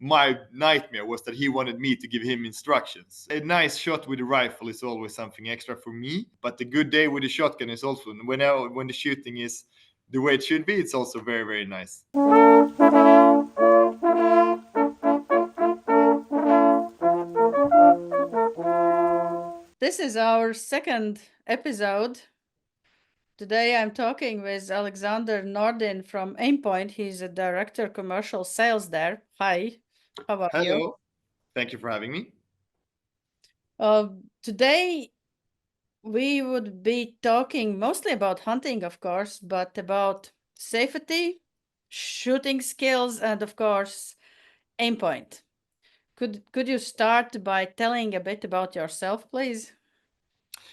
my nightmare was that he wanted me to give him instructions. A nice shot with a rifle is always something extra for me, but a good day with a shotgun is also, when the shooting is the way it should be, it's also very, very nice. This is our second episode. Today I'm talking with Alexander Nordin from Aimpoint. He's a director commercial sales there. Hi, how are you? Hello. Thank you for having me. Today we would be talking mostly about hunting, of course, but about safety, shooting skills, and of course, Aimpoint. Could you start by telling a bit about yourself, please?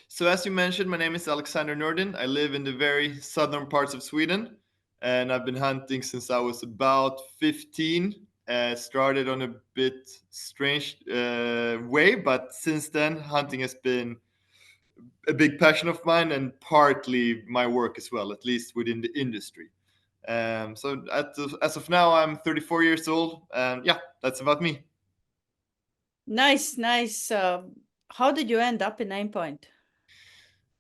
So, as you mentioned, my name is Alexander Nordin. I live in the very southern parts of Sweden, and I've been hunting since I was about 15. Started on a bit strange way, but since then, hunting has been a big passion of mine and partly my work as well, at least within the industry. As of now, I'm 34 years old, and yeah, that's about me. Nice, nice. How did you end up in Aimpoint?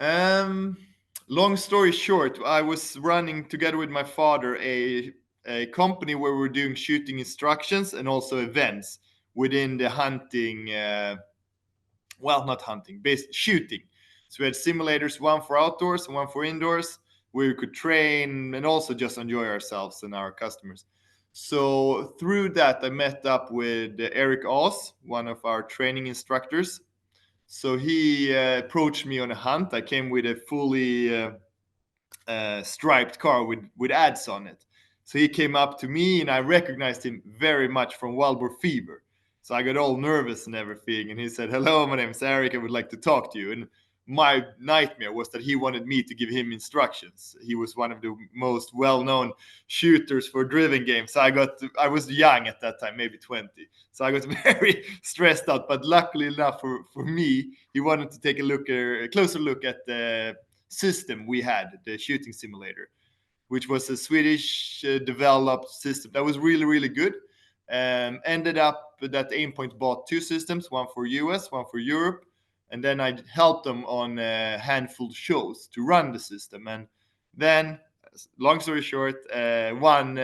Um, Long story short, I was running together with my father a company where we were doing shooting instructions and also events within the hunting. Well, not hunting, based shooting. So we had simulators, one for outdoors and one for indoors, where we could train and also just enjoy ourselves and our customers. So through that, I met up with Eric Oz, one of our training instructors. So he approached me on a hunt. I came with a fully striped car with ads on it. So he came up to me, and I recognized him very much from Wild Boar Fever. So I got all nervous and everything, and he said, "Hello, my name's Eric. I would like to talk to you." And my nightmare was that he wanted me to give him instructions. He was one of the most well-known shooters for driven games. So I was young at that time, maybe 20. So I got very stressed out. But luckily enough for me, he wanted to take a closer look at the system we had, the shooting simulator, which was a Swedish developed system that was really, really good. Ended up that Aimpoint bought two systems, one for US, one for Europe. And then I helped them on a handful of shows to run the system. And then, long story short, one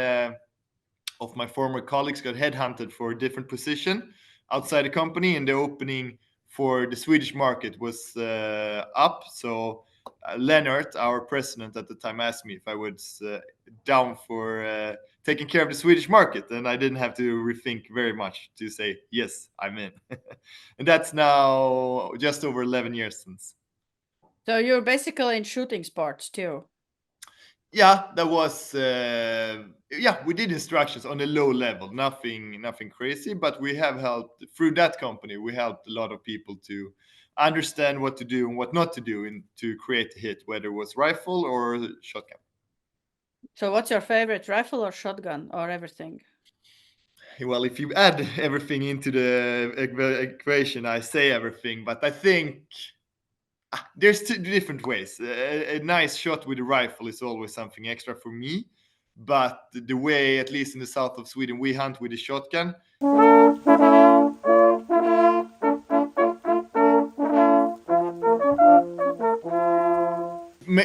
of my former colleagues got headhunted for a different position outside the company, and the opening for the Swedish market was up. So Lennart, our president at the time, asked me if I was down for taking care of the Swedish market, and I didn't have to rethink very much to say yes, I'm in. And that's now just over 11 years since. So you're basically in shooting sports too. Yeah, that was yeah, we did instructions on a low level, nothing crazy, but we have helped through that company. We helped a lot of people to understand what to do and what not to do and to create a hit, whether it was rifle or shotgun. So what's your favorite, rifle or shotgun or everything? Well, if you add everything into the equation, I say everything, but I think there's two different ways. A nice shot with a rifle is always something extra for me, but the way, at least in the south of Sweden, we hunt with a shotgun,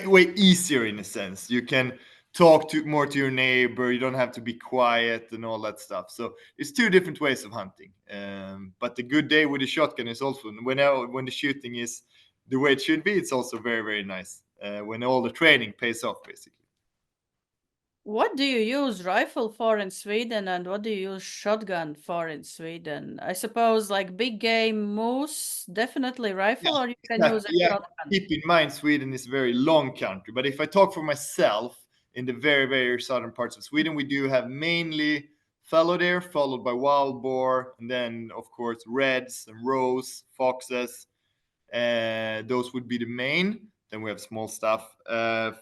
way easier in a sense. You can talk to more to your neighbor. You don't have to be quiet and all that stuff. So it's two different ways of hunting. But the good day with a shotgun is also when the shooting is the way it should be. It's also very, very nice when all the training pays off, basically. What do you use rifle for in Sweden and what do you use shotgun for in Sweden? I suppose like big game moose, definitely Yeah, rifle, or you can use exactly. a Yeah. shotgun. Keep in mind, Sweden is a very long country. But if I talk for myself, in the very, very southern parts of Sweden, we do have mainly fallow deer, followed by wild boar, and then, of course, reds and roes, foxes. Those would be the main. Then we have small stuff.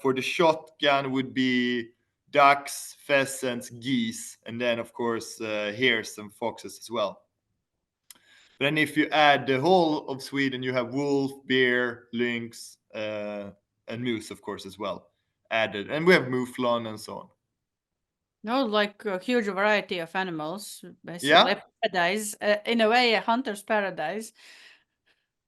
For the shotgun would be ducks, pheasants, geese, and then, of course, hares and foxes as well. Then if you add the whole of Sweden, you have wolf, bear, lynx, and moose, of course, as well added. And we have mouflon and so on. No, like a huge variety of animals, basically Yeah. a paradise, in a way, a hunter's paradise.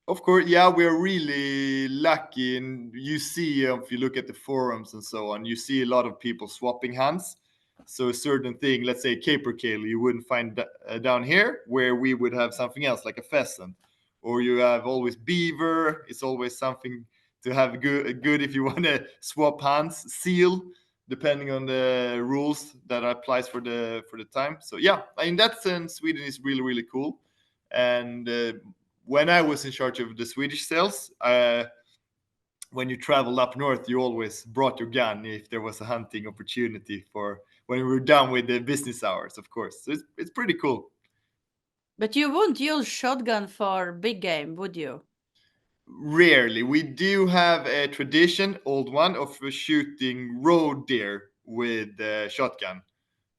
Of course, yeah, we're really lucky, and you see if you look at the forums and so on, you see a lot of people swapping hunts. So a certain thing, let's say capercaillie, you wouldn't find down here, where we would have something else like a pheasant, or you have always beaver. It's always something to have good if you want to swap hunts. Seal, depending on the rules that applies for the time. So yeah, in that sense, Sweden is really really cool, and when I was in charge of the Swedish sales, when you traveled up north, you always brought your gun if there was a hunting opportunity for when we were done with the business hours, of course. So it's pretty cool. But you wouldn't use shotgun for big game, would you? Rarely. We do have a tradition, old one, of shooting roe deer with shotgun.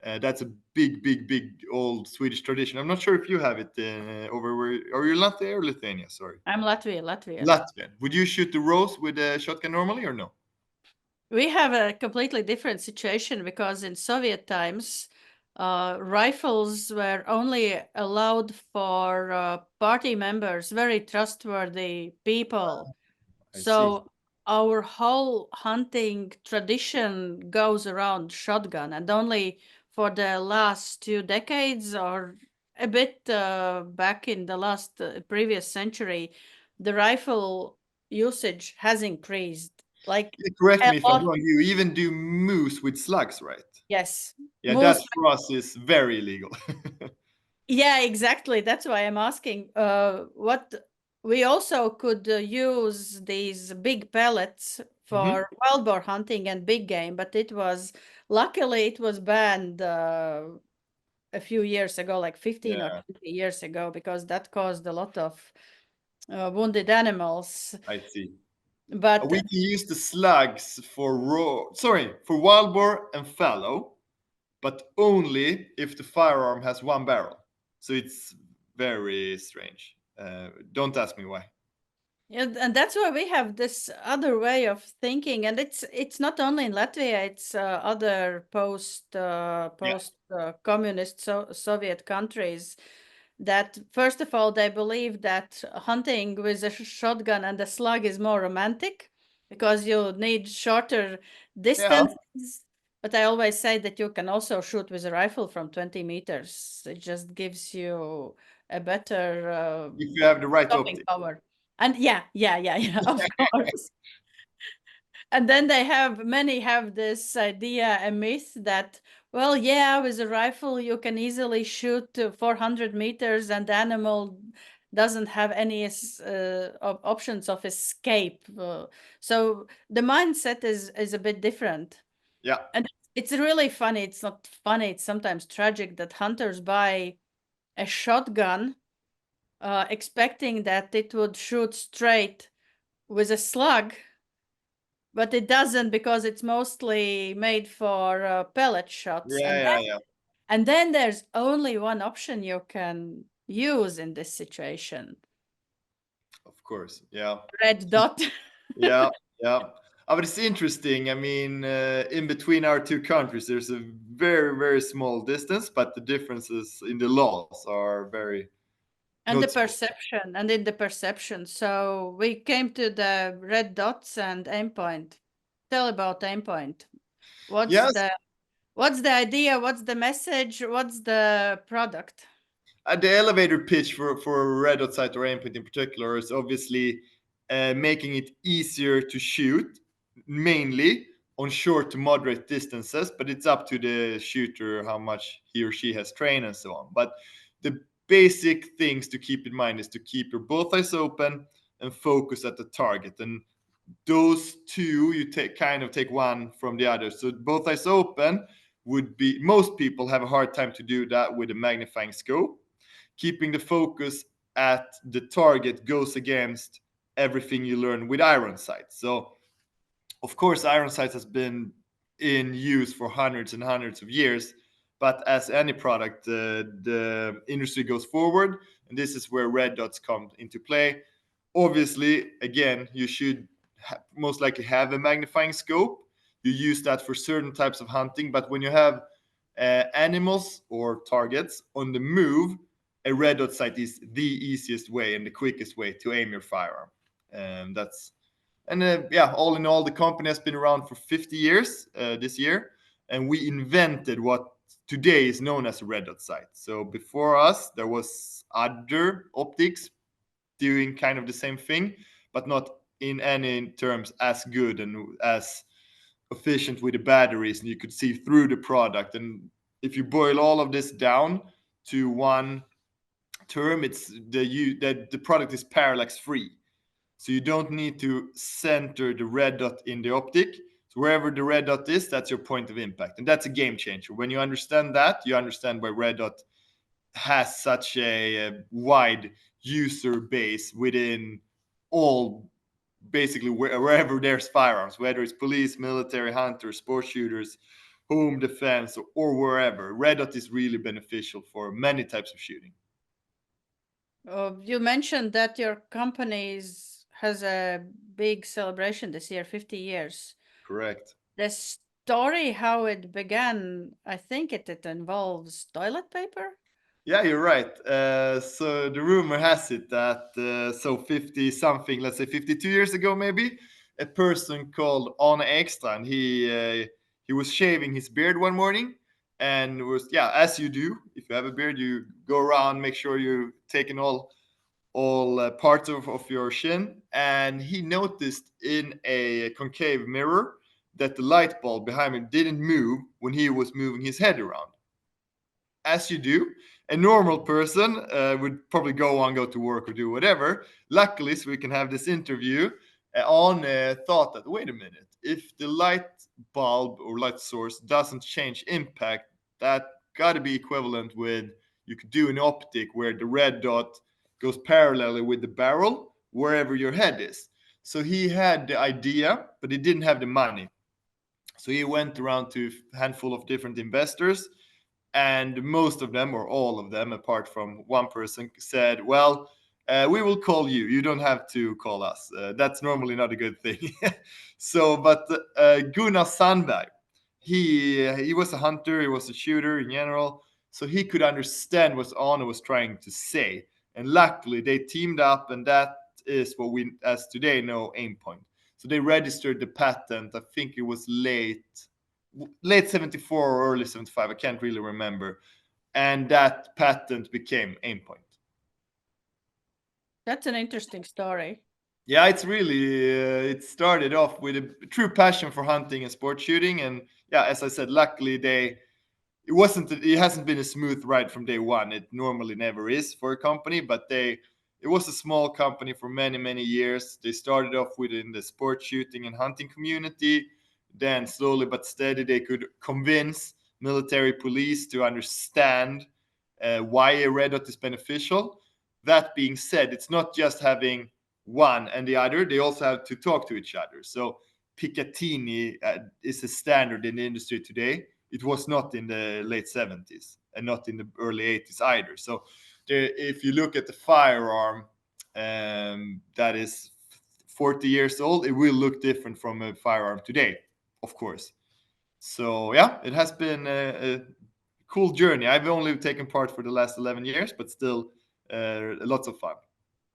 That's a big, big, big old Swedish tradition. I'm not sure if you have it over where. Are you Latvia or Lithuania? Sorry. I'm Latvian. Latvian. Would you shoot the roes with a shotgun normally or no? We have a completely different situation because in Soviet times, rifles were only allowed for party members, very trustworthy people. I see. So our whole hunting tradition goes around shotgun, and only for the last 2 decades or a bit back in the last previous century, the rifle usage has increased. Like Correct a me if I'm lot. wrong. You even do moose with slugs, right? Yes. Yeah, that Moose. for us is very illegal. Yeah, exactly. That's why I'm asking. What we also could use these big pellets Hmm. for wild boar hunting and big game, but it was luckily it was banned a few years ago, like 15 or Yeah, 20 years ago, because that caused a lot of wounded animals. I see. But We can use the slugs for sorry, for wild boar and fallow, but only if the firearm has one barrel. So it's very strange. Don't ask me why. yeah, and that's why we have this other way of thinking, and it's not only in Latvia; it's other Yeah, post communist Soviet countries. That first of all, they believe that hunting with a shotgun and a slug is more romantic because you need shorter yeah. distances. But I always say that you can also shoot with a rifle from 20 meters. It just gives you a better If you have the right stopping optic. power. And yeah, of course. And then many have this idea, a myth that, well, yeah, with a rifle you can easily shoot to 400 meters and the animal doesn't have any options of escape. So the mindset is a bit different. Yeah, And it's really funny. It's not funny, it's sometimes tragic that hunters buy a shotgun expecting that it would shoot straight with a slug, but it doesn't because it's mostly made for pellet shots. yeah, yeah, yeah. And then there's only one option you can use in this situation: Of course. Yeah. red dot. Yeah, yeah. But it's interesting. I mean, in between our two countries, there's a very, very small distance, but the differences in the laws are very And the noticeable. perception, and in the perception. So we came to the red dots and Aimpoint. Tell about Aimpoint. What's Yes, the what's the idea? What's the message? What's the product? the elevator pitch for Red Dot site or Aimpoint in particular is obviously making it easier to shoot, mainly on short to moderate distances. But it's up to the shooter how much he or she has trained and so on. But the basic things to keep in mind is to keep your both eyes open and focus at the target. And those two, you take kind of take one from the other. So both eyes open would be, most people have a hard time to do that with a magnifying scope. Keeping the focus at the target goes against everything you learn with iron sights. So of course iron sights has been in use for hundreds and hundreds of years, but as any product, the industry goes forward, and this is where red dots come into play. Obviously, again, you should most likely have a magnifying scope. You use that for certain types of hunting, but when you have animals or targets on the move, a red dot sight is the easiest way and the quickest way to aim your firearm. That's and yeah, all in all, the company has been around for 50 years this year, and we invented what today is known as a red dot sight. So before us, there was other optics doing kind of the same thing, but not in any terms as good and as efficient with the batteries, and you could see through the product. And if you boil all of this down to one term, it's that the product is parallax free. So you don't need to center the red dot in the optic. So wherever the red dot is, that's your point of impact. And that's a game changer. When you understand that, you understand why red dot has such a wide user base within all, basically wherever there's firearms, whether it's police, military, hunters, sports shooters, home defense, or wherever. Red dot is really beneficial for many types of shooting. You mentioned that your has a big celebration this year, 50 years. Correct. The story, how it began, I think it involves toilet paper. Yeah, you're right. So the rumor has it that 50 something, let's say 52 years ago, maybe, a person called Arne Ekstrand, he was shaving his beard one morning, and was, yeah, as you do, if you have a beard, you go around, make sure you're taking all parts of your chin, and he noticed in a concave mirror that the light bulb behind him didn't move when he was moving his head around, as you do. A normal person would probably go on, go to work, or do whatever. Luckily, so we can have this interview, on thought that, wait a minute, if the light bulb or light source doesn't change impact, that got to be equivalent with, you could do an optic where the red dot goes parallelly with the barrel wherever your head is. So he had the idea, but he didn't have the money. So he went around to a handful of different investors, and most of them, or all of them apart from one person, said, well, we will call you, you don't have to call us. That's normally not a good thing. So but Gunnar Sandberg, he was a hunter, he was a shooter in general, so he could understand what Arne was trying to say, and luckily they teamed up, and that is what we as today know Aimpoint. So they registered the patent, I think it was late 74 or early 75, I can't really remember, and that patent became Aimpoint. That's an interesting story. Yeah, it's really it started off with a true passion for hunting and sport shooting, and yeah, as I said, luckily it hasn't been a smooth ride from day one. It normally never is for a company, but it was a small company for many years. They started off within the sport shooting and hunting community. Then slowly but steady, they could convince military police to understand why a red dot is beneficial. That being said, it's not just having one and the other, they also have to talk to each other. So Picatinny is a standard in the industry today. It was not in the late 70s and not in the early 80s either. So if you look at the firearm that is 40 years old, it will look different from a firearm today, of course. So yeah, it has been a cool journey. I've only taken part for the last 11 years, but still lots of fun.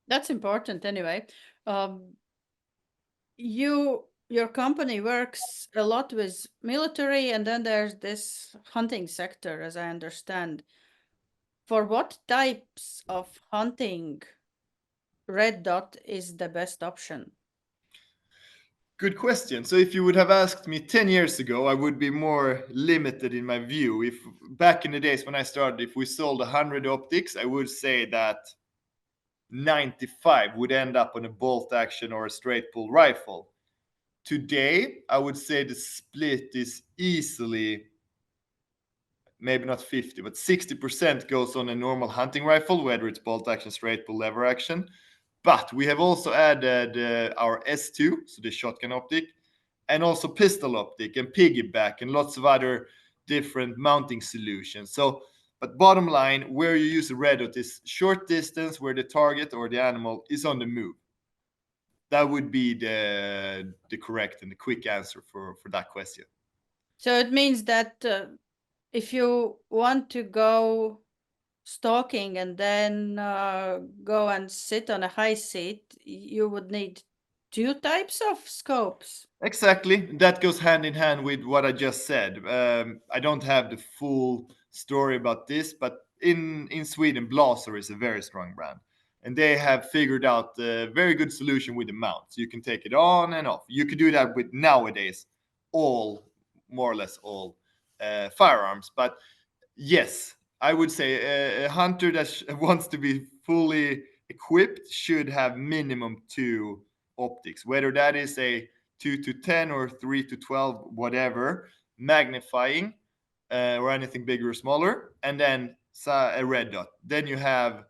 That's important anyway. Um, your company works a lot with military, and then there's this hunting sector, as I understand. For what types of hunting red dot is the best option? Good question. So if you would have asked me 10 years ago, I would be more limited in my view. If back in the days when I started, if we sold 100 optics, I would say that 95 would end up on a bolt action or a straight pull rifle. Today, I would say the split is easily, maybe not 50, but 60% goes on a normal hunting rifle, whether it's bolt action, straight pull, lever action. But we have also added our S2, so the shotgun optic, and also pistol optic and piggyback and lots of other different mounting solutions. So, but bottom line, where you use a red dot is short distance where the target or the animal is on the move. That would be the correct and the quick answer for that question. So it means that if you want to go stalking and then go and sit on a high seat, you would need two types of scopes. Exactly. That goes hand in hand with what I just said. I don't have the full story about this, but in Sweden, Blaser is a very strong brand, and they have figured out a very good solution with the mounts. You can take it on and off. You could do that with nowadays all, more or less all firearms. But yes, I would say a hunter that wants to be fully equipped should have minimum two optics, whether that is a 2 to 10 or 3 to 12, whatever, magnifying or anything bigger or smaller, and then a red dot. Then you have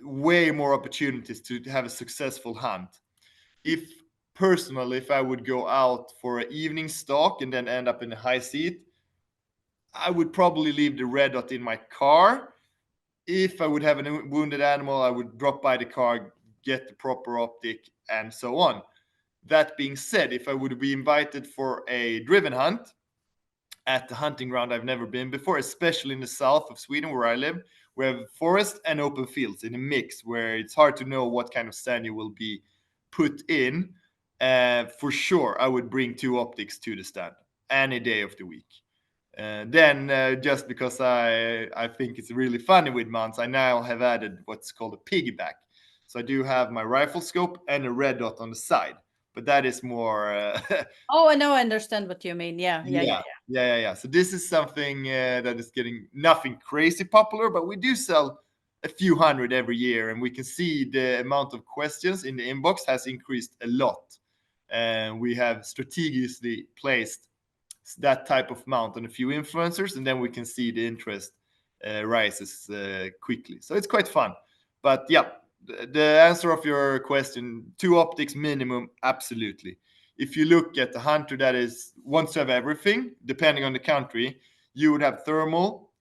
way more opportunities to have a successful hunt. If personally, if I would go out for an evening stalk and then end up in a high seat, I would probably leave the red dot in my car. If I would have a wounded animal, I would drop by the car, get the proper optic, and so on. That being said, if I would be invited for a driven hunt at the hunting ground I've never been before, especially in the south of Sweden where I live, we have forest and open fields in a mix where it's hard to know what kind of stand you will be put in. For sure, I would bring two optics to the stand any day of the week. Then, just because I think it's really funny with mounts, I now have added what's called a piggyback. So I do have my rifle scope and a red dot on the side, but that is more. Oh, I know, I understand what you mean. Yeah, yeah, yeah, Yeah, yeah. So this is something that is getting nothing crazy popular, but we do sell a few hundred every year, and we can see the amount of questions in the inbox has increased a lot. And we have strategically placed that type of mount on a few influencers, and then we can see the interest rises quickly. So it's quite fun. But yeah, the answer of your question: two optics minimum, absolutely. If you look at the hunter that is wants to have everything, depending on the country, you would have thermal,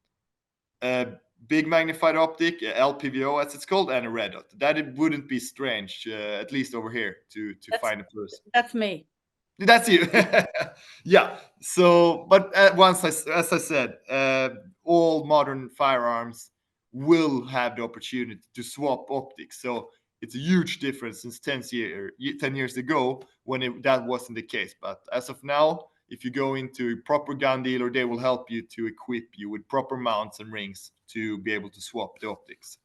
big magnified optic, LPVO as it's called, and a red dot. That it wouldn't be strange, at least over here, to that's find a person. that's me. That's you. Yeah. So, but as I said, all modern firearms will have the opportunity to swap optics. So it's a huge difference since 10 years ago when that wasn't the case. But as of now, if you go into a proper gun dealer, they will help you to equip you with proper mounts and rings to be able to swap the optics.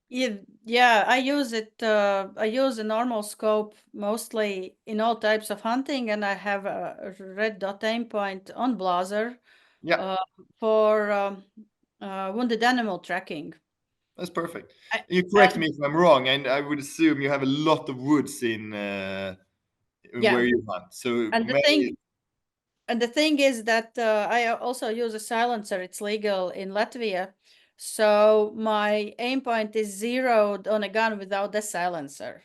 Yeah, yeah, I use it. I use a normal scope mostly in all types of hunting, and I have a red dot Aimpoint on Blazer Yeah, uh, for wounded animal tracking. that's perfect. I, You correct me if I'm wrong, and I would assume you have a lot of woods in where yeah, you hunt. So and the maybe, thing and the thing is that I also use a silencer. It's legal in Latvia, so my aim point is zeroed on a gun without the silencer.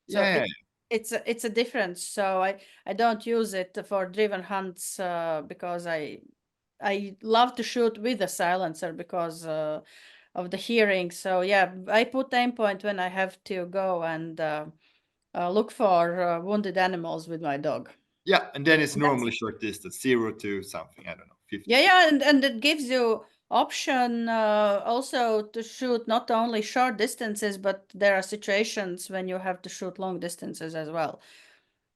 So yeah, it's a difference. So I don't use it for driven hunts because I love to shoot with a silencer because of the hearing. So yeah, I put aim point when I have to go and look for wounded animals with my dog. yeah, and then it's That's normally short distance, 0 to something. I don't know, 50. Yeah, yeah, and it gives you option also to shoot not only short distances, but there are situations when you have to shoot long distances as well.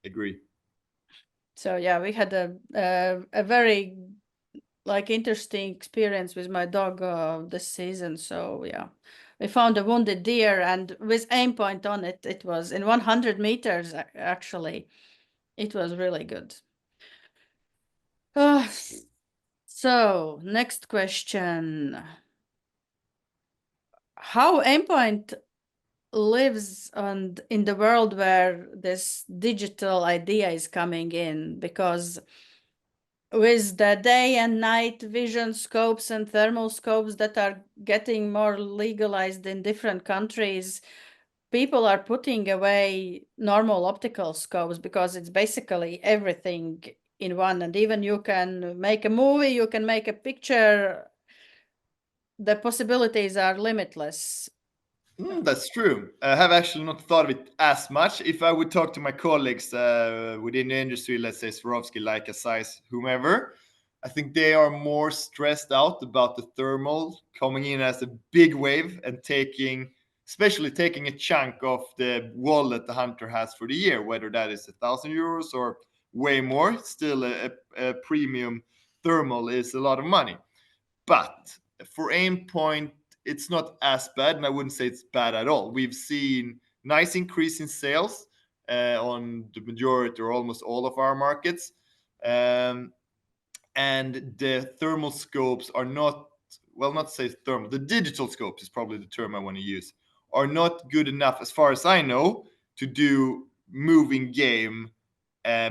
Agree. So yeah, we had a very like interesting experience with my dog this season. So yeah, we found a wounded deer, and with aim point on it, it was in 100 meters actually. It was really good. Uh, so next question. How Aimpoint lives on in the world where this digital idea is coming in, because with the day and night vision scopes and thermal scopes that are getting more legalized in different countries, people are putting away normal optical scopes because it's basically everything in one, and even you can make a movie, you can make a picture, the possibilities are limitless. That's true. I have actually not thought of it as much. If I would talk to my colleagues within the industry, let's say Swarovski, Leica, Zeiss, whomever, I think they are more stressed out about the thermal coming in as a big wave and especially taking a chunk of the wallet the hunter has for the year, whether that is €1,000 or way more. Still, a premium thermal is a lot of money. But for Aimpoint, it's not as bad, and I wouldn't say it's bad at all. We've seen nice increase in sales on the majority or almost all of our markets. And the thermal scopes are not, well, not say thermal, the digital scopes is probably the term I want to use, are not good enough, as far as I know, to do moving game,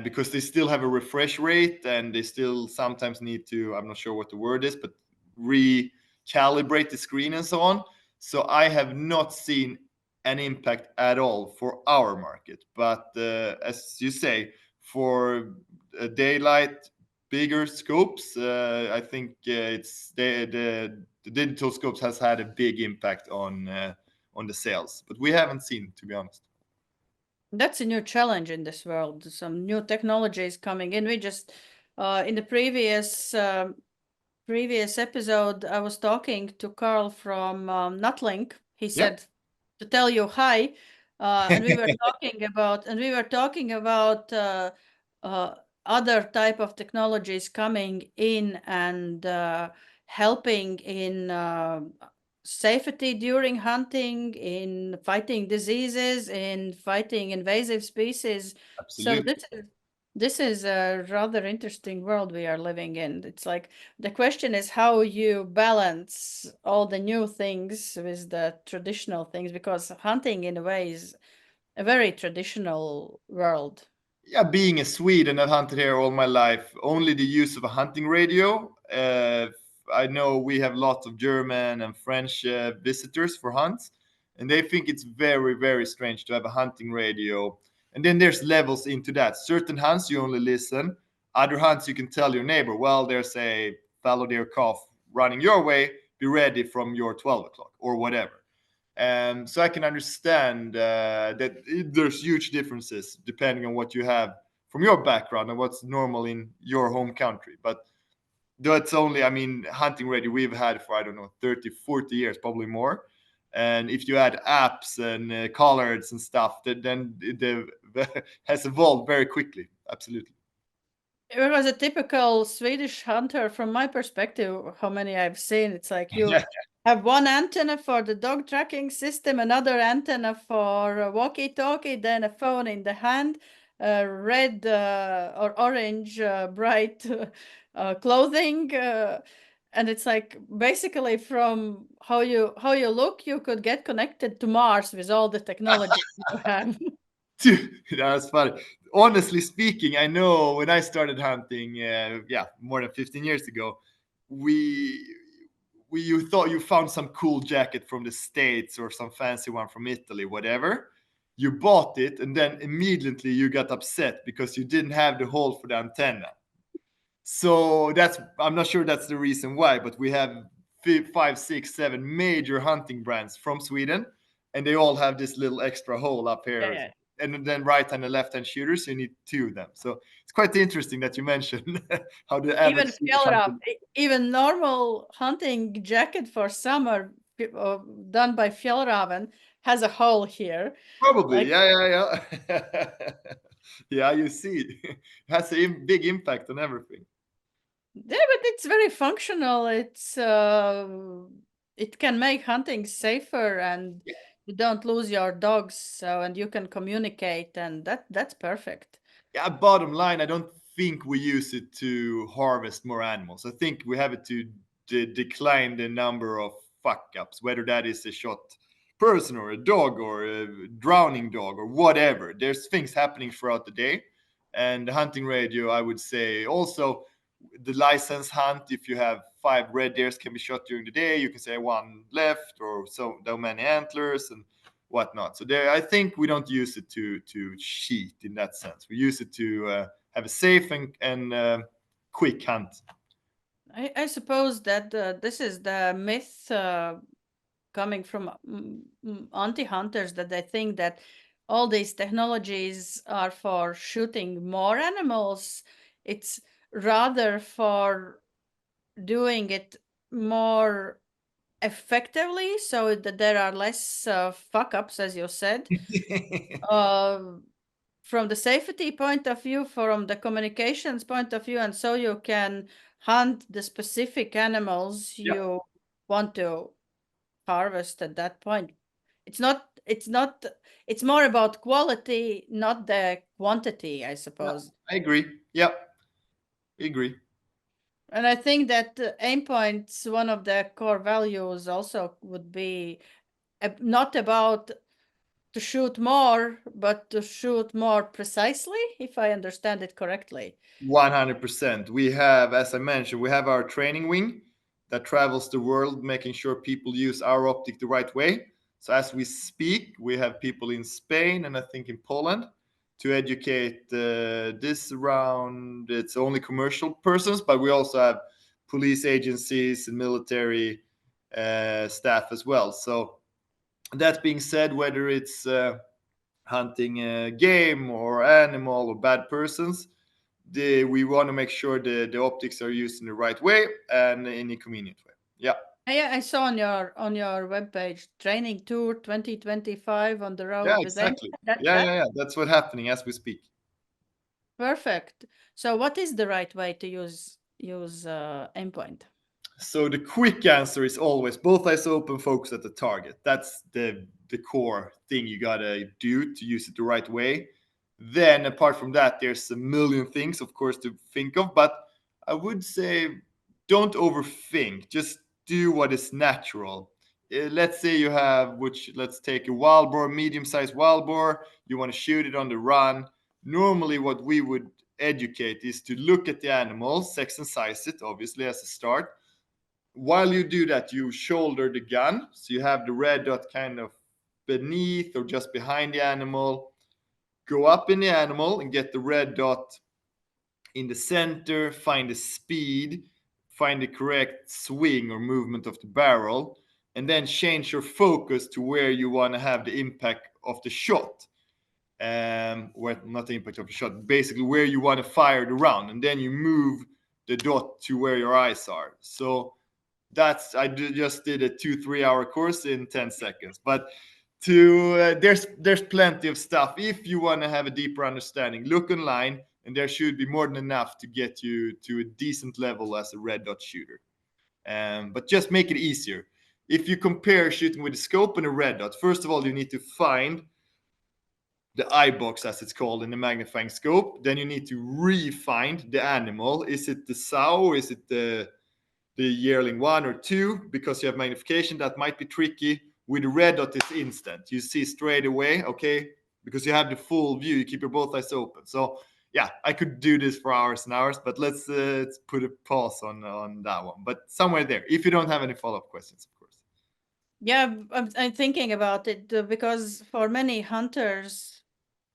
because they still have a refresh rate and they still sometimes need to, I'm not sure what the word is, but recalibrate the screen and so on. So I have not seen an impact at all for our market. But as you say, for daylight, bigger scopes, I think it's the digital scopes has had a big impact on the sales, but we haven't seen, to be honest. That's a new challenge in this world. Some new technologies coming in. We just in the previous episode, I was talking to Carl from Nutlink. He Yeah. said to tell you hi, and we were talking about other type of technologies coming in and helping in safety during hunting, in fighting diseases, in fighting invasive species. So Absolutely. this is a rather interesting world we are living in. It's like the question is how you balance all the new things with the traditional things, because hunting in a way is a very traditional world. Yeah, being a Swede and I've hunted here all my life, only the use of a hunting radio. I know we have lots of German and French visitors for hunts, and they think it's very, very strange to have a hunting radio. And then there's levels into that. Certain hunts you only listen. Other hunts you can tell your neighbor, well, there's a fallow deer calf running your way. Be ready from your 12 o'clock or whatever. So I can understand that there's huge differences depending on what you have from your background and what's normal in your home country. But that's only, I mean, hunting radio we've had for, I don't know, 30, 40 years, probably more. And if you add apps and collards and stuff, then it has evolved very quickly. Absolutely. It was a typical Swedish hunter from my perspective, how many I've seen. It's like you Yeah, have one antenna for the dog tracking system, another antenna for walkie-talkie, then a phone in the hand, red or orange bright clothing, and it's like basically from how you look, you could get connected to Mars with all the technology you have. dude, that's funny. Honestly speaking, I know when I started hunting, yeah, more than 15 years ago, we you thought you found some cool jacket from the States or some fancy one from Italy, whatever. You bought it, and then immediately you got upset because you didn't have the hole for the antenna. So that's, I'm not sure that's the reason why, but we have five, six, seven major hunting brands from Sweden, and they all have this little extra hole up Yeah, here. yeah. And then right hand and left hand shooters, you need two of them. So it's quite interesting that you mentioned how the average Even Swedish hunter. fjällräv, even normal hunting jacket for summer done by fjällräven has a hole here. Probably, Like, yeah, yeah. Yeah, you see, it has a big impact on everything. yeah, but it's very functional. It can make hunting safer, and you don't lose your dogs. So, and you can communicate, and that's perfect. Yeah, bottom line, I don't think we use it to harvest more animals. I think we have it to decline the number of fuck ups, whether that is a shot person or a dog or a drowning dog or whatever. There's things happening throughout the day. And the hunting radio, I would say also the license hunt, if you have 5 red deers can be shot during the day, you can say one left or so many antlers and whatnot. So there, I think we don't use it to cheat in that sense. We use it to have a safe and quick hunt. I suppose that this is the myth coming from anti-hunters, that they think that all these technologies are for shooting more animals. It's rather for doing it more effectively so that there are less fuck ups, as you said. Uh, from the safety point of view, from the communications point of view, and so you can hunt the specific animals Yeah, you want to harvest at that point. It's not it's more about quality, not the quantity, I yeah, suppose. I agree. Yeah, I agree. And I think that Aimpoint's one of the core values also would be not about to shoot more, but to shoot more precisely, if I understand it correctly. 100%. We have, as I mentioned, we have our training wing that travels the world making sure people use our optic the right way. So as we speak, we have people in Spain and I think in Poland to educate this round. It's only commercial persons, but we also have police agencies and military staff as well. So that being said, whether it's hunting a game or animal or bad persons, we want to make sure the optics are used in the right way and in a convenient way. Yeah. I saw on your webpage training tour 2025 on the Yeah, road with Aimpoint. exactly. That's Yeah, that. yeah, yeah. That's what's happening as we speak. Perfect. So, what is the right way to use Aimpoint? So the quick answer is always both eyes open, focus at the target. That's the core thing you gotta do to use it the right way. Then apart from that, there's a million things, of course, to think of. But I would say don't overthink. Just do what is natural. Let's say you have, which let's take a wild boar, medium-sized wild boar. You want to shoot it on the run. Normally, what we would educate is to look at the animal, sex and size it, obviously as a start. While you do that, you shoulder the gun. So you have the red dot kind of beneath or just behind the animal. Go up in the animal and get the red dot in the center, find the speed, find the correct swing or movement of the barrel, and then change your focus to where you want to have the impact of the shot. Where not the impact of the shot, basically where you want to fire the round, and then you move the dot to where your eyes are. So just did a 2-3 hour course in 10 seconds, but to there's plenty of stuff if you want to have a deeper understanding. Look online and there should be more than enough to get you to a decent level as a red dot shooter. But just make it easier. If you compare shooting with a scope and a red dot, first of all you need to find the eye box, as it's called, in the magnifying scope. Then you need to re-find the animal. Is it the sow? Is it the yearling 1 or 2? Because you have magnification, that might be tricky. With the red dot, it's instant. You see straight away, okay? Because you have the full view, you keep your both eyes open. So yeah, I could do this for hours and hours, but let's put a pause on that one. But somewhere there, if you don't have any follow-up questions, of course. Yeah, I'm thinking about it because for many hunters,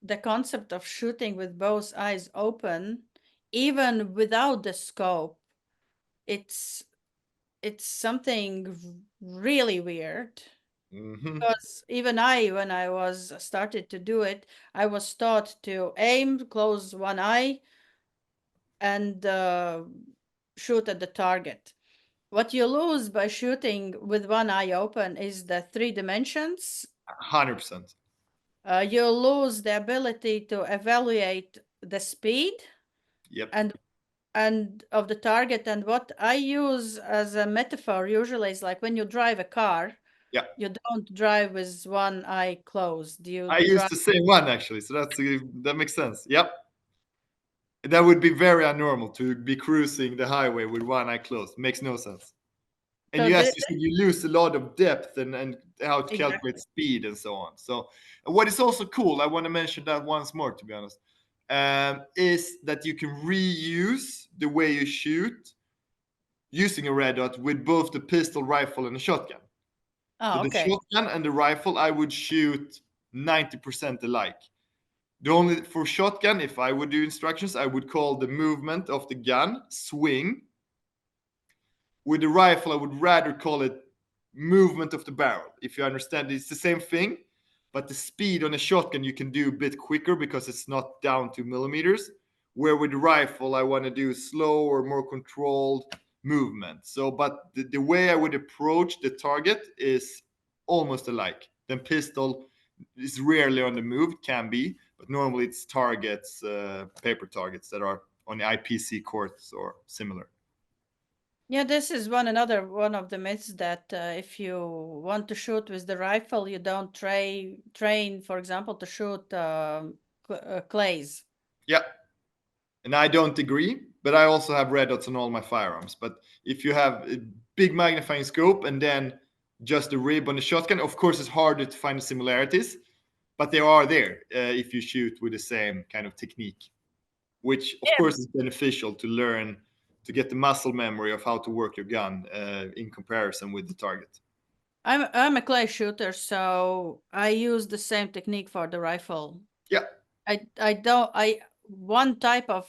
the concept of shooting with both eyes open, even without the scope, it's it's something really weird. Hmm. Because even I, when I was started to do it, I was taught to aim, close one eye, and shoot at the target. What you lose by shooting with one eye open is the three dimensions. 100%. You lose the ability to evaluate the speed Yep. and of the target. And what I use as a metaphor usually is like when you drive a car, Yeah. you don't drive with one eye closed. You I used drive. the same one actually, so that makes sense. Yep. That would be very abnormal to be cruising the highway with one eye closed. Makes no sense. And So you, as you said, you lose a lot of depth and how to calculate exactly. speed and so on. So, what is also cool, I want to mention that once more, to be honest, is that you can reuse the way you shoot using a red dot with both the pistol, rifle, and the shotgun. So, Oh, the okay. shotgun and the rifle, I would shoot 90% alike. The only for shotgun, if I would do instructions, I would call the movement of the gun swing. With the rifle, I would rather call it movement of the barrel. If you understand, it's the same thing, but the speed on a shotgun you can do a bit quicker because it's not down to millimeters. Where with the rifle, I want to do slow or more controlled, movement. So, but the way I would approach the target is almost alike. Then pistol is rarely on the move, can be, but normally it's targets, paper targets that are on the IPC courts or similar. Yeah, this is one of the myths that if you want to shoot with the rifle, you don't train, for example, to shoot clays. Yeah, and I don't agree, but I also have red dots on all my firearms. But if you have a big magnifying scope and then just a rib on the shotgun, of course it's harder to find the similarities, but they are there if you shoot with the same kind of technique, which of Yeah, course is beneficial to learn to get the muscle memory of how to work your gun in comparison with the target. I'm a clay shooter, so I use the same technique for the rifle. Yeah. I don't I one type of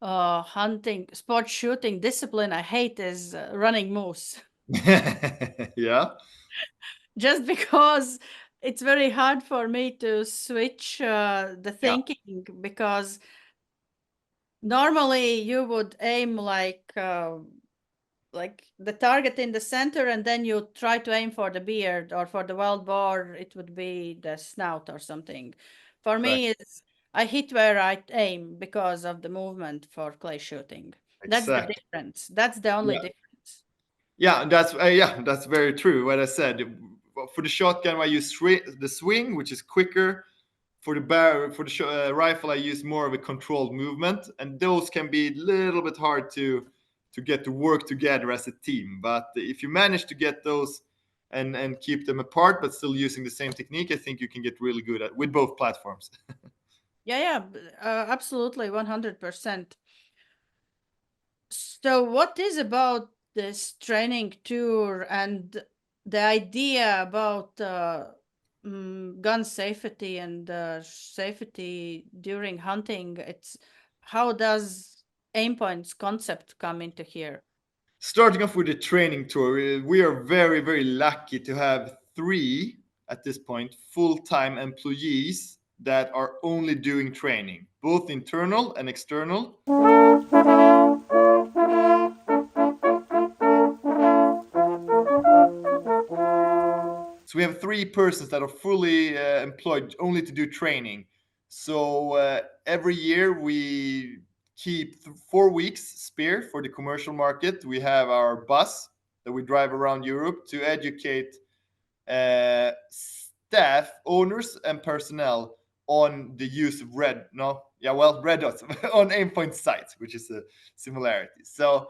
hunting sport shooting discipline I hate is running moose. Yeah. Just because it's very hard for me to switch the Yeah. thinking, because normally you would aim like the target in the center, and then you try to aim for the beard, or for the wild boar it would be the snout or something. For Correct. me, it's I hit where I aim because of the movement for clay shooting. That's the Exactly. difference. That's the only Yeah. difference. Yeah, that's very true. What I said, for the shotgun, I use the swing, which is quicker. For the rifle, I use more of a controlled movement, and those can be a little bit hard to get to work together as a team. But if you manage to get those and keep them apart, but still using the same technique, I think you can get really good at with both platforms. Yeah, yeah, absolutely, 100%. So, what is about this training tour and the idea about gun safety and safety during hunting? It's how does Aimpoint's concept come into here? Starting off with the training tour, we are very, very lucky to have three at this point full-time employees that are only doing training, both internal and external. So we have three persons that are fully employed only to do training. So every year we keep 4 weeks spare for the commercial market. We have our bus that we drive around Europe to educate staff, owners, and personnel on the use of red dots on Aimpoint sites, which is a similarity. So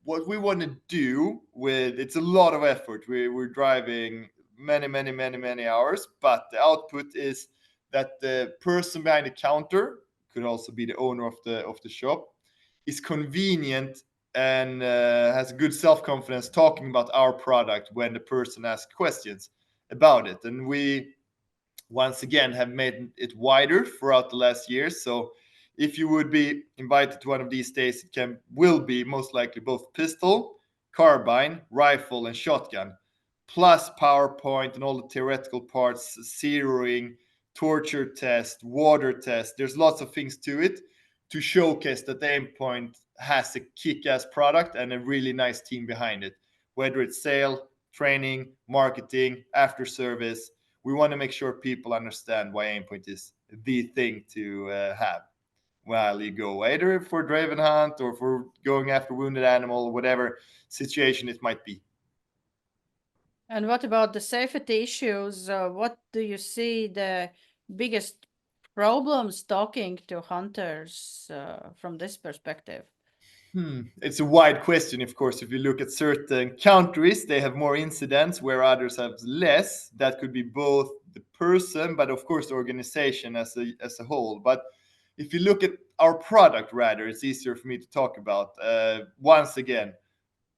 what we want to do with it's a lot of effort. We're driving many hours, but the output is that the person behind the counter could also be the owner of the shop is convenient and has good self confidence talking about our product when the person asks questions about it. And we once again have made it wider throughout the last years. So if you would be invited to one of these days, will be most likely both pistol, carbine, rifle, and shotgun, plus PowerPoint and all the theoretical parts, zeroing, torture test, water test. There's lots of things to it to showcase that the Aimpoint has a kick-ass product and a really nice team behind it. Whether it's sale, training, marketing, after service, we want to make sure people understand why Aimpoint is the thing to have while you go, either for driven hunt or for going after wounded animal, whatever situation it might be. And what about the safety issues? What do you see the biggest problems talking to hunters from this perspective? It's a wide question, of course. If you look at certain countries, they have more incidents where others have less. That could be both the person, but of course the organization as a whole. But if you look at our product, rather, it's easier for me to talk about. Once again,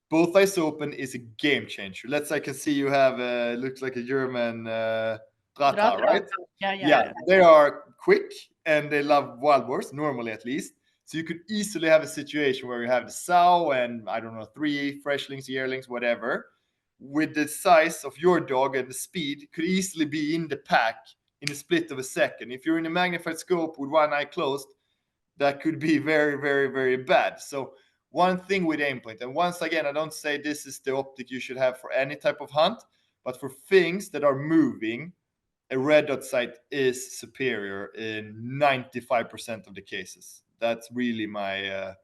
both eyes open is a game changer. I can see you have looks like a German Rata, Drata. right? Yeah, yeah, Yeah, yeah. they are quick and they love wild boars, normally at least. So you could easily have a situation where you have the sow and I don't know, three freshlings, yearlings, whatever. With the size of your dog and the speed, could easily be in the pack in a split of a second. If you're in a magnified scope with one eye closed, that could be very, very, very bad. So one thing with Aimpoint, and once again, I don't say this is the optic you should have for any type of hunt, but for things that are moving, a red dot sight is superior in 95% of the cases. That's really the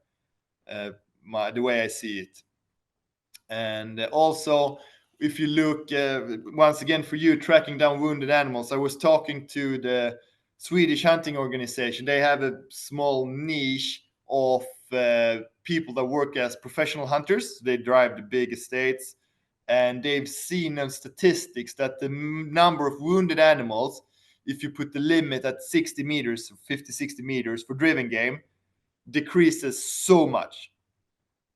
way I see it. And also, if you look once again for you tracking down wounded animals, I was talking to the Swedish hunting organization. They have a small niche of people that work as professional hunters. They drive the big estates, and they've seen on statistics that the number of wounded animals, if you put the limit at 60 meters, 50, 60 meters for driven game, decreases so much.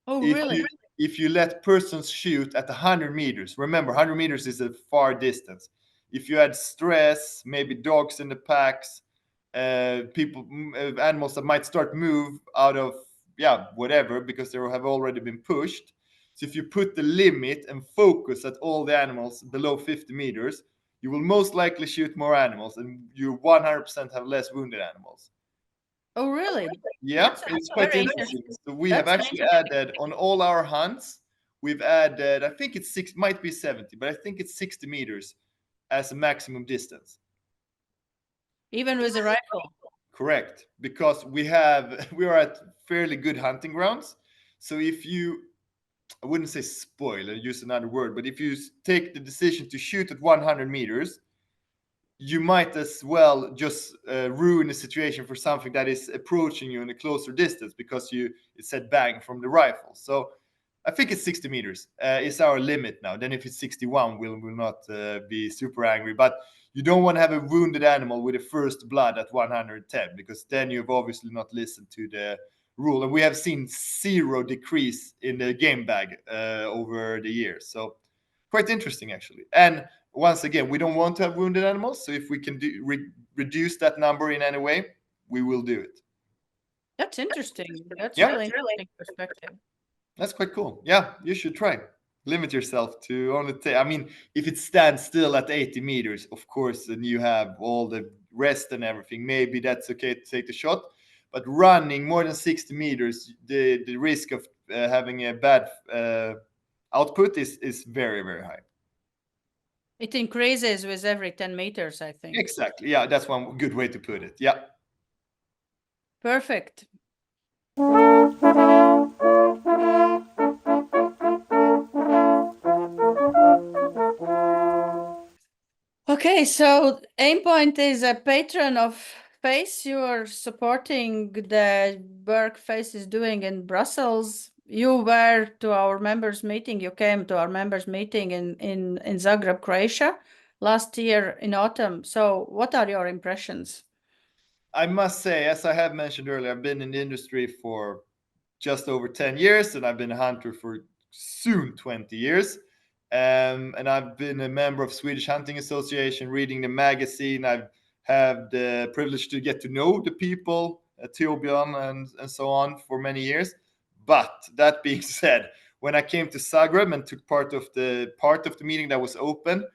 Oh, if really? you if you let persons shoot at 100 meters, remember 100 meters is a far distance. If you add stress, maybe dogs in the packs, people, animals that might start move out of whatever because they have already been pushed. So if you put the limit and focus at all the animals below 50 meters, you will most likely shoot more animals, and you 100% have less wounded animals. Oh, really? Yeah, it's quite Very interesting. interesting. So we have That's actually added on all our hunts, we've added, I think it's six, might be 70, but I think it's 60 meters as a maximum distance. even with a rifle. Correct, because we are at fairly good hunting grounds. So if you, I wouldn't say spoil, I use another word, but if you take the decision to shoot at 100 meters, you might as well just ruin the situation for something that is approaching you in a closer distance because it said bang from the rifle. So I think it's 60 meters is our limit now. Then if it's 61, we'll not be super angry. But you don't want to have a wounded animal with a first blood at 110, because then you've obviously not listened to the rule. And we have seen zero decrease in the game bag over the years. So quite interesting, actually. And once again, we don't want to have wounded animals. So if we can reduce that number in any way, we will do it. That's interesting. That's Yeah. really interesting perspective. That's quite cool. Yeah, you should try. Limit yourself to only I mean, if it stands still at 80 meters, of course, and you have all the rest and everything, maybe that's okay to take the shot. But running more than 60 meters, the risk of having a bad output is very, very high. It increases with every 10 meters, I think. Exactly. Yeah, that's one good way to put it. Yeah. Perfect. Okay, so Aimpoint is a patron of FACE. You are supporting the work FACE is doing in Brussels. You were to our members meeting. You came to our members meeting in Zagreb, Croatia, last year in autumn. So what are your impressions? I must say, as I have mentioned earlier, I've been in the industry for just over 10 years, and I've been a hunter for soon 20 years. And I've been a member of Swedish Hunting Association, reading the magazine. I've had the privilege to get to know the people, Torbjörn and so on, for many years. But that being said, when I came to Zagreb and took part of the meeting that was open,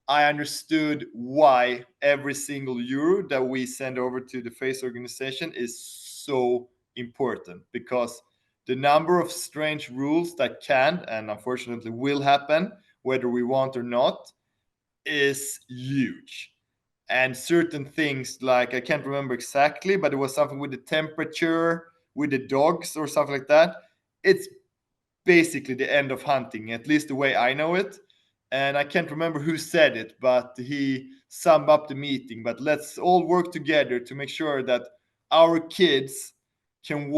I understood why every single euro that we send over to the FACE organization is so important, because the number of strange rules that can and unfortunately will happen, whether we want or not, is huge. And certain things, like, I can't remember exactly, but it was something with the temperature, with the dogs or something like that. It's basically the end of hunting, at least the way I know it. And I can't remember who said it, but he summed up the meeting. But let's all work together to make sure that our kids can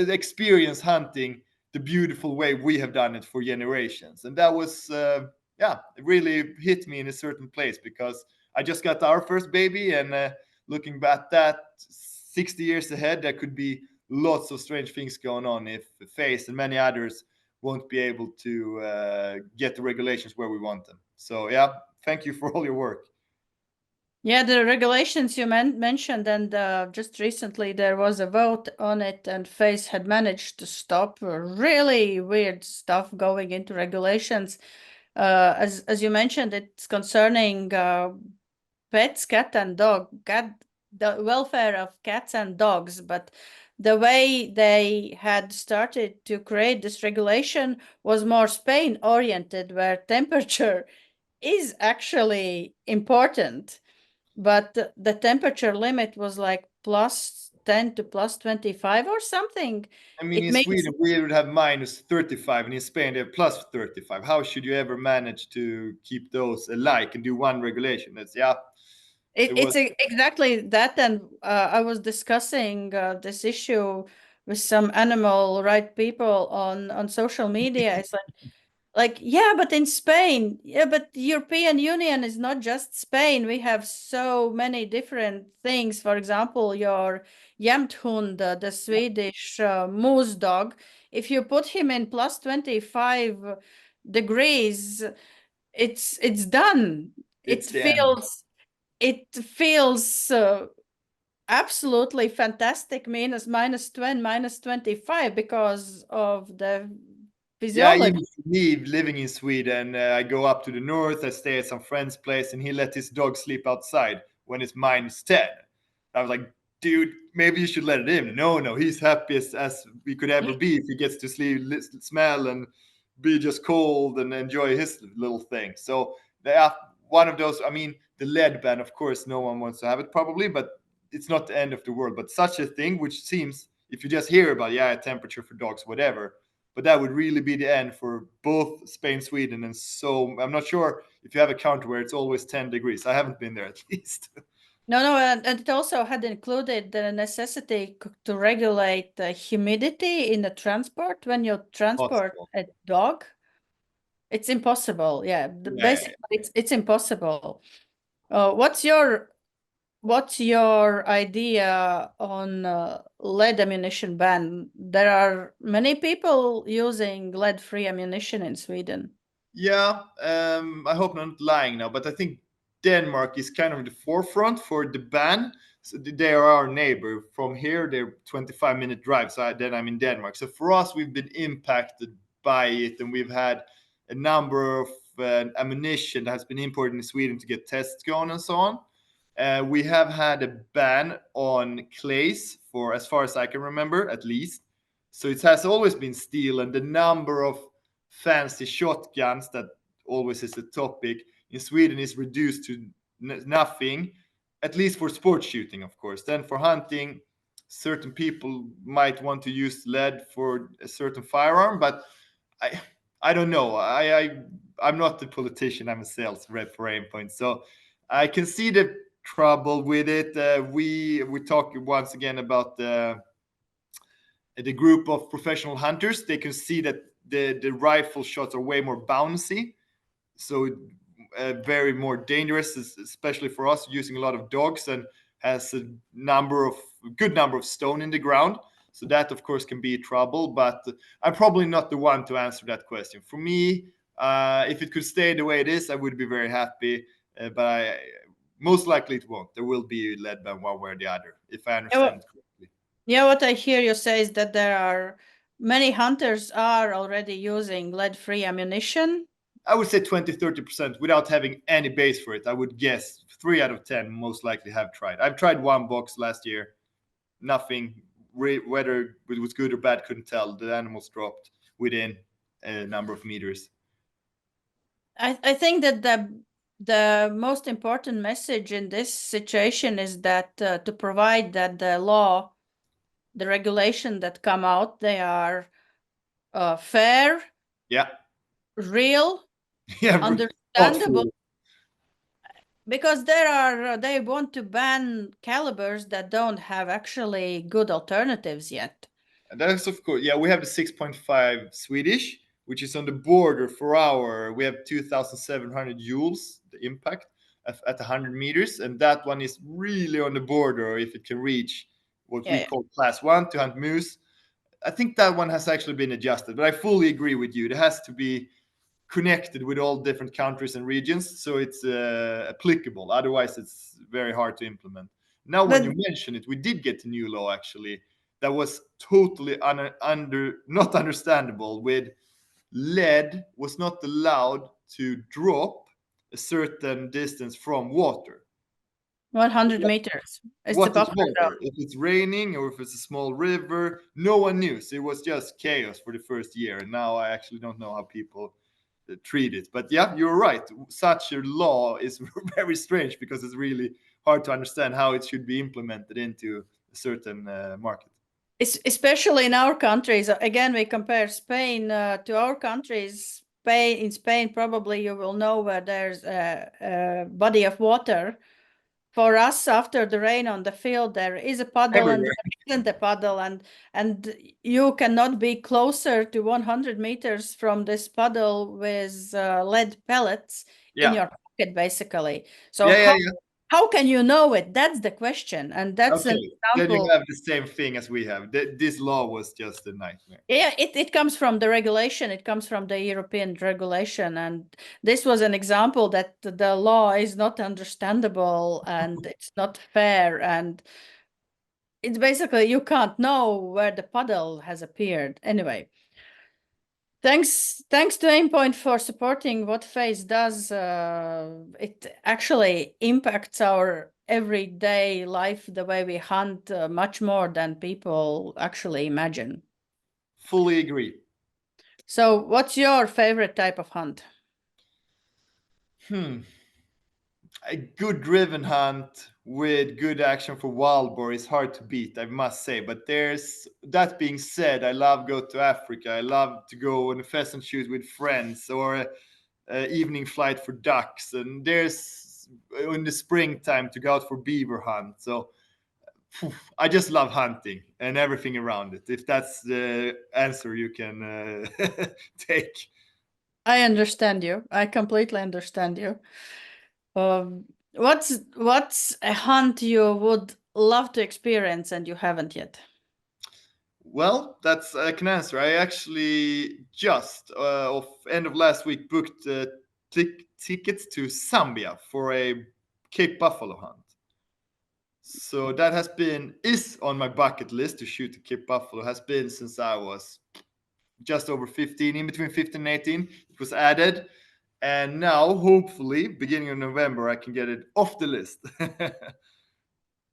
experience hunting the beautiful way we have done it for generations. And that was, it really hit me in a certain place, because I just got our first baby, and looking back at that 60 years ahead, there could be lots of strange things going on if FACE and many others won't be able to get the regulations where we want them. So yeah, thank you for all your work. Yeah, the regulations you mentioned, and just recently there was a vote on it, and FACE had managed to stop really weird stuff going into regulations. As you mentioned, it's concerning pets, cat and dog, the welfare of cats and dogs, but the way they had started to create this regulation was more Spain oriented, where temperature is actually important, but the temperature limit was like plus 10 to plus 25 or something. I mean, It in makes Sweden, we would have minus 35, and in Spain, they have plus 35. How should you ever manage to keep those alike and do one regulation? That's, yeah, it was. exactly that. And I was discussing this issue with some animal right people on social media. It's like, yeah, but in Spain, yeah, but the European Union is not just Spain. We have so many different things. For example, your Jämthund, the Swedish moose dog, if you put him in plus 25 degrees, it's done. It's It the end. feels it feels absolutely fantastic, minus 20, minus 25 because of the Yeah, physiology. even for me, living in Sweden, I go up to the north, I stay at some friend's place, and he let his dog sleep outside when it's minus 10. I was like, dude, maybe you should let it in. No, no, he's happy as we could ever be if he gets to sleep, smell, and be just cold and enjoy his little thing. So, yeah, one of those, I mean, the lead ban, of course, no one wants to have it probably, but it's not the end of the world. But such a thing, which seems, if you just hear about, yeah, temperature for dogs, whatever, but that would really be the end for both Spain, Sweden, and so I'm not sure if you have a country where it's always 10 degrees. I haven't been there at least. No, and it also had included the necessity to regulate the humidity in the transport when you transport Possible. a dog. It's impossible. Yeah, Yeah. basically, it's impossible. What's your idea on lead ammunition ban? There are many people using lead-free ammunition in Sweden. Yeah, I hope I'm not lying now, but I think Denmark is kind of the forefront for the ban. So they are our neighbor. From here, they're 25-minute drive. So then I'm in Denmark. So for us, we've been impacted by it, and we've had a number of ammunition that has been imported in Sweden to get tests going and so on. We have had a ban on clays for as far as I can remember, at least. So it has always been steel, and the number of fancy shotguns that always is a topic in Sweden is reduced to nothing, at least for sports shooting, of course. Then for hunting, certain people might want to use lead for a certain firearm, but I I don't know. I'm not the politician. I'm a sales rep for Aimpoint, so I can see the trouble with it. We talk once again about the group of professional hunters. They can see that the rifle shots are way more bouncy, so very more dangerous, especially for us using a lot of dogs, and has a good number of stone in the ground. So that of course can be trouble, but I'm probably not the one to answer that question. For me, if it could stay the way it is, I would be very happy. But most likely it won't. There will be lead ban one way or the other, if I Yeah, understand it correctly. yeah, what I hear you say is that there are many hunters are already using lead-free ammunition. I would say 20-30% without having any base for it. I would guess 3 out of 10 most likely have tried. I've tried one box last year. Nothing, whether it was good or bad, couldn't tell. The animals dropped within a number of meters. I think that the most important message in this situation is that to provide that the regulation that come out, they are fair, Yeah. real, Yeah. understandable, Thoughtful. because they want to ban calibers that don't have actually good alternatives yet. And that's of course, yeah, we have the 6.5 Swedish, which is on the border for our, we have 2,700 joules, the impact at 100 meters. And that one is really on the border if it can reach what we Yeah, call class one to hunt moose. I think that one has actually been adjusted, but I fully agree with you. It has to be connected with all different countries and regions so it's applicable. Otherwise, it's very hard to implement. Now, when but you mention it, we did get a new law actually that was totally not understandable. With lead was not allowed to drop a certain distance from water. 100 meters. It's a What is buffer zone. more, if it's raining or if it's a small river, no one knew. So it was just chaos for the first year. And now I actually don't know how people treat it. But yeah, you're right. Such a law is very strange because it's really hard to understand how it should be implemented into a certain market. Especially in our countries. Again, we compare Spain to our countries. In Spain, probably you will know where there's a body of water. For us, after the rain on the field, there is a puddle and Everywhere. there isn't a puddle, and you cannot be closer to 100 meters from this puddle with lead pellets in Yeah. your pocket, basically. So Yeah, yeah, yeah. how can you know it? That's the question, and that's an Okay. Then you example. have the same thing as we have. This law was just a nightmare. Yeah, it comes from the regulation. It comes from the European regulation. And this was an example that the law is not understandable and it's not fair. And it's basically you can't know where the puddle has appeared. Anyway, thanks to Aimpoint for supporting what Phase does. It actually impacts our everyday life, the way we hunt, much more than people actually imagine. Fully agree. So, what's your favorite type of hunt? Hmm. A good driven hunt with good action for wild boar is hard to beat, I must say. But there's that being said, I love go to Africa. I love to go on a pheasant shoot with friends or a evening flight for ducks. And there's in the springtime to go out for beaver hunt. So phew, I just love hunting and everything around it. If that's the answer you can take. I understand you. I completely understand you. What's a hunt you would love to experience and you haven't yet? Well, that's I can answer. I actually just of end of last week booked tickets to Zambia for a Cape Buffalo hunt. So that has been is on my bucket list to shoot the Cape Buffalo. Has been since I was just over 15, in between 15 and 18. It was added, and now hopefully beginning of November I can get it off the list.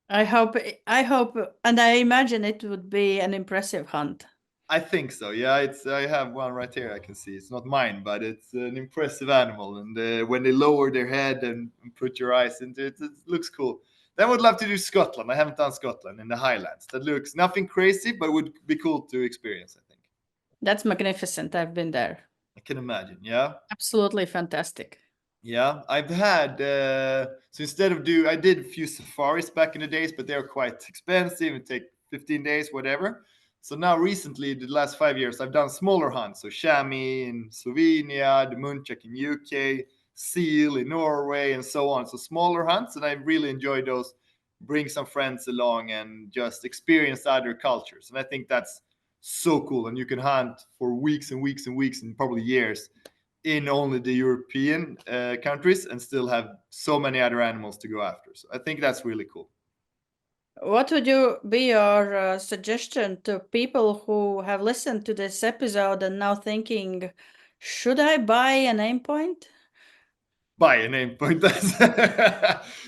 I hope I hope and I imagine it would be an impressive hunt. I think so. Yeah, it's I have one right here. I can see it's not mine, but it's an impressive animal. And when they lower their head and put your eyes into it, it looks cool. Then I would love to do Scotland. I haven't done Scotland in the Highlands. That looks nothing crazy, but would be cool to experience. I think. That's magnificent. I've been there. I can imagine. Yeah. Absolutely fantastic. Yeah, I've had so instead of I did a few safaris back in the days, but they're quite expensive and take 15 days, whatever. So now recently, the last 5 years, I've done smaller hunts. So chamois in Slovenia, the muntjac in UK, seal in Norway, and so on. So smaller hunts, and I really enjoy those. Bring some friends along and just experience other cultures, and I think that's so cool. And you can hunt for weeks and weeks and weeks and probably years in only the European countries and still have so many other animals to go after. So I think that's really cool. What would you be your suggestion to people who have listened to this episode and now thinking, should I buy an aim point? Buy an Aimpoint.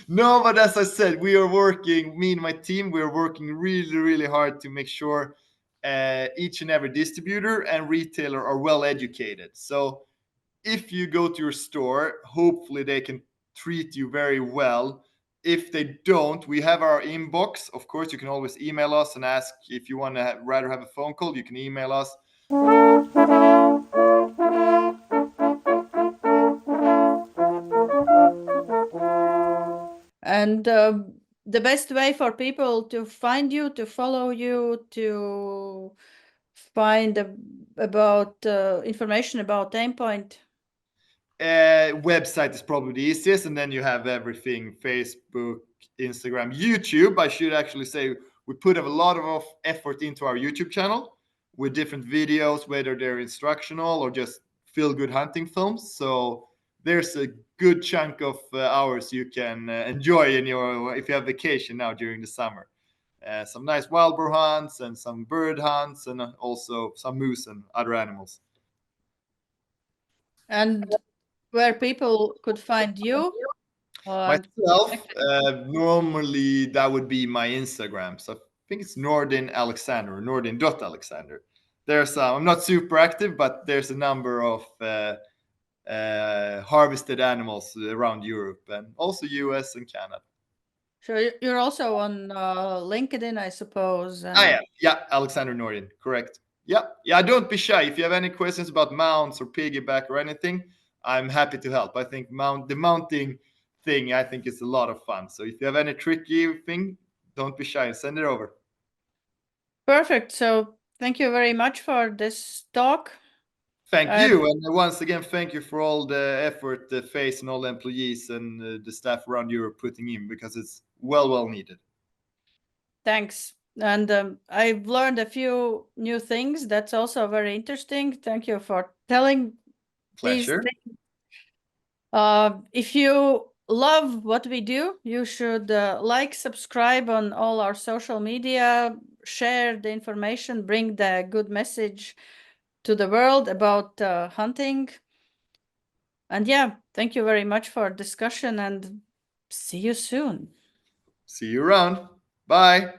No, but as I said, we are working, me and my team, we are working really, really hard to make sure each and every distributor and retailer are well educated. So if you go to your store, hopefully they can treat you very well. If they don't, we have our inbox. Of course, you can always email us and ask if you want to rather have a phone call. You can email us. And the best way for people to find you, to follow you, to find about information about Aimpoint. Website is probably the easiest, and then you have everything: Facebook, Instagram, YouTube. I should actually say we put a lot of effort into our YouTube channel with different videos, whether they're instructional or just feel good hunting films. So there's a good chunk of hours you can enjoy in your if you have vacation now during the summer. Some nice wild boar hunts and some bird hunts, and also some moose and other animals. And where people could find you. And Myself, normally that would be my Instagram. So I think it's Nordin Alexander, Nordin.Alexander. There's I'm not super active, but there's a number of harvested animals around Europe and also US and Canada. so you're also on LinkedIn, I suppose. I And am. Yeah, Alexander Nordin. Correct. Yeah. Yeah. Don't be shy. If you have any questions about mounts or piggyback or anything, I'm happy to help. I think the mounting thing, I think is a lot of fun. So if you have any tricky thing, don't be shy and send it over. perfect. So thank you very much for this talk. Thank Uh, you. And once again, thank you for all the effort the FACE and all the employees and the staff around Europe putting in because it's well needed. Thanks. And I've learned a few new things. That's also very interesting. Thank you for telling these Pleasure. things. If you love what we do, you should like, subscribe on all our social media, share the information, bring the good message to the world about hunting. And yeah, thank you very much for discussion and see you soon. See you around. Bye.